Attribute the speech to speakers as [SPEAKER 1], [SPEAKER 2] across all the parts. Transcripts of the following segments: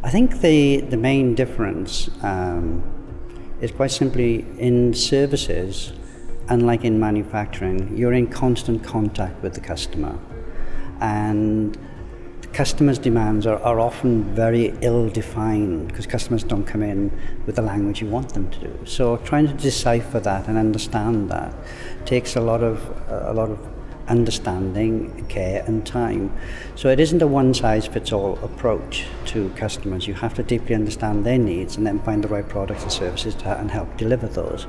[SPEAKER 1] I think the main difference is quite simply in services, unlike in manufacturing, you're in constant contact with the customer. And the customer's demands are often very ill-defined because customers don't come in with the language you want them to do. So trying to decipher that and understand that takes a lot of understanding, care and time. So it isn't a one-size-fits-all approach to customers. You have to deeply understand their needs and then find the right products and services and help deliver those.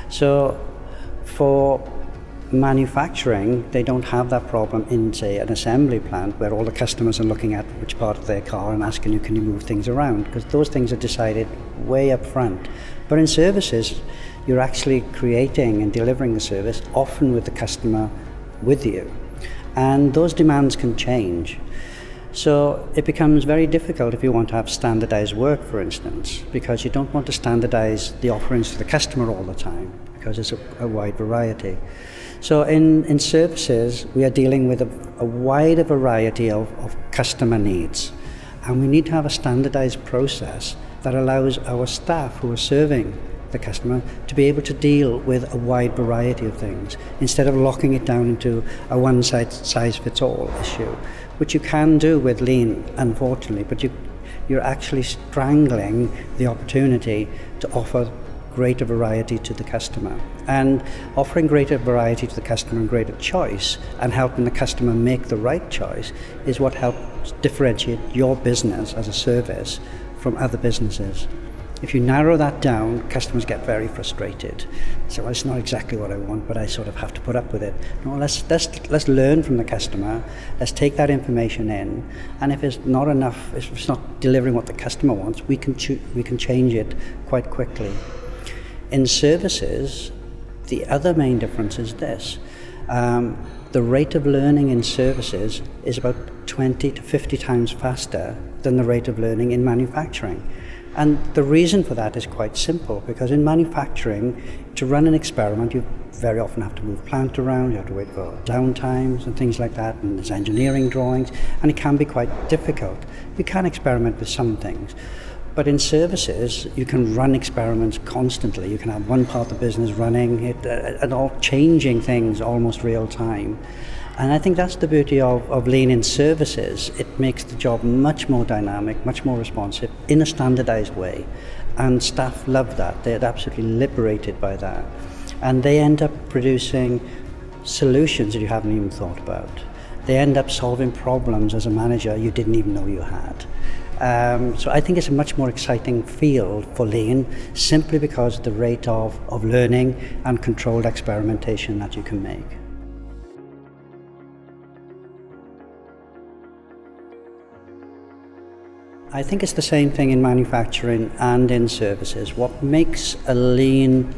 [SPEAKER 1] So for manufacturing, they don't have that problem in, say, an assembly plant where all the customers are looking at which part of their car and asking you, can you move things around? Because those things are decided way up front. But in services, you're actually creating and delivering the service, often with the customer with you. And those demands can change. So it becomes very difficult if you want to have standardized work, for instance, because you don't want to standardize the offerings to the customer all the time, because it's a wide variety. So in services, we are dealing with a wider variety of customer needs. And we need to have a standardized process that allows our staff who are serving the customer to be able to deal with a wide variety of things instead of locking it down into a one-size-fits-all issue, which you can do with lean, unfortunately, but you're actually strangling the opportunity to offer greater variety to the customer. And offering greater variety to the customer and greater choice and helping the customer make the right choice is what helps differentiate your business as a service from other businesses. If you narrow that down, customers get very frustrated. So well, it's not exactly what I want, but I sort of have to put up with it. No, let's learn from the customer. Let's take that information in, and if it's not enough, if it's not delivering what the customer wants, we can change it quite quickly. In services, the other main difference is this. The rate of learning in services is about 20 to 50 times faster than the rate of learning in manufacturing. And the reason for that is quite simple, because in manufacturing, to run an experiment, you very often have to move plant around, you have to wait for downtimes and things like that, and there's engineering drawings, and it can be quite difficult. You can experiment with some things, but in services, you can run experiments constantly. You can have one part of the business running it, and all changing things almost real time. And I think that's the beauty of lean in services. It makes the job much more dynamic, much more responsive, in a standardized way. And staff love that. They're absolutely liberated by that. And they end up producing solutions that you haven't even thought about. They end up solving problems as a manager you didn't even know you had. So I think it's a much more exciting field for lean, simply because of the rate of learning and controlled experimentation that you can make. I think it's the same thing in manufacturing and in services. What makes a lean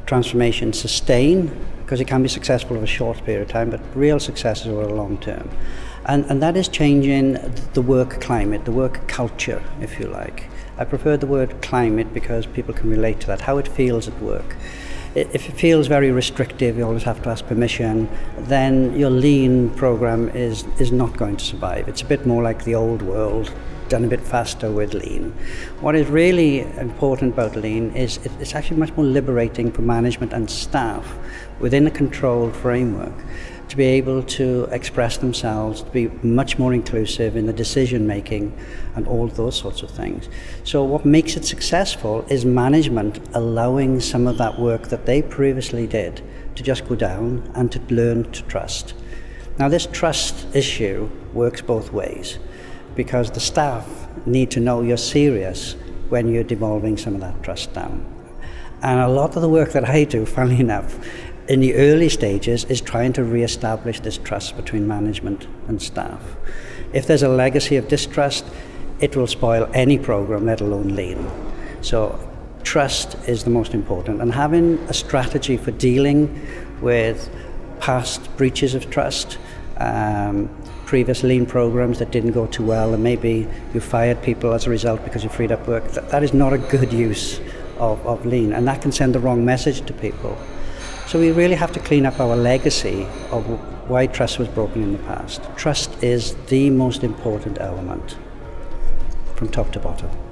[SPEAKER 1] transformation sustain, because it can be successful over a short period of time, but real success is over a long term. And that is changing the work climate, the work culture, if you like. I prefer the word climate because people can relate to that, how it feels at work. If it feels very restrictive, you always have to ask permission, then your lean program is not going to survive. It's a bit more like the old world, done a bit faster with lean. What is really important about lean is it's actually much more liberating for management and staff within a controlled framework to be able to express themselves, to be much more inclusive in the decision making and all those sorts of things. So what makes it successful is management allowing some of that work that they previously did to just go down and to learn to trust. Now this trust issue works both ways, because the staff need to know you're serious when you're devolving some of that trust down. And a lot of the work that I do, funnily enough, in the early stages is trying to re-establish this trust between management and staff. If there's a legacy of distrust, it will spoil any program, let alone lean. So trust is the most important, and having a strategy for dealing with past breaches of trust, previous lean programs that didn't go too well, and maybe you fired people as a result because you freed up work, that is not a good use of lean, and that can send the wrong message to people. So we really have to clean up our legacy of why trust was broken in the past. Trust is the most important element. from top to bottom.